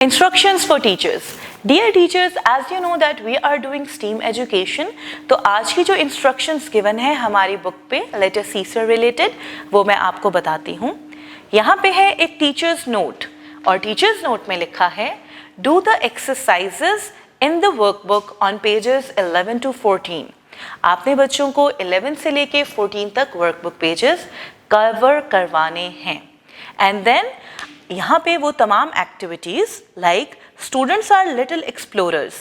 Instructions for teachers. Dear teachers, as you know that we are doing STEAM education, तो आज की जो instructions given है हमारी book पे letter C से related, वो मैं आपको बताती हूँ. यहाँ पे है एक teachers note और teachers note में लिखा है Do the exercises in the workbook on pages 11 to 14. आपने बच्चों को 11 से लेके 14 तक workbook pages cover करवाने हैं. And then यहाँ पे वो तमाम activities like students are little explorers,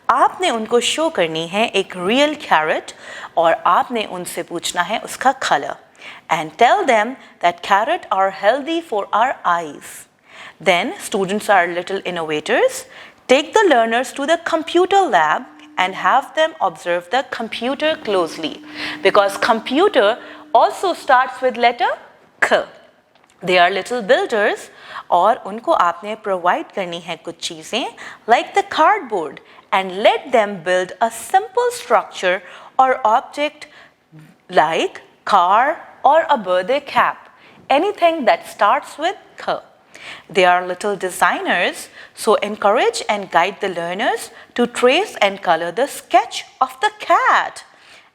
आपने उनको शो करनी है एक रियल कैरेट और आपने उनसे पूछना है उसका colour and tell them that carrot are healthy for our eyes. Then students are little innovators, take the learners to the computer lab and have them observe the computer closely because computer also starts with letter K. They are little builders और उनको आपने provide करनी है कुछ चीज़ें like the cardboard and let them build a simple structure or object like car or a birthday cap, anything that starts with K. They are little designers, so encourage and guide the learners to trace and color the sketch of the cat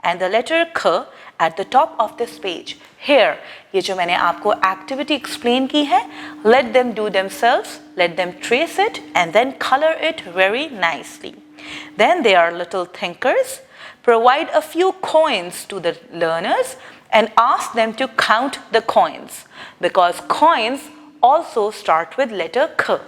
and the letter K at the top of this page. Here, ये जो मैंने आपको activity explain की है, let them do themselves, let them trace it and then color it very nicely. Then they are little thinkers. Provide a few coins to the learners and ask them to count the coins because coins also start with letter K.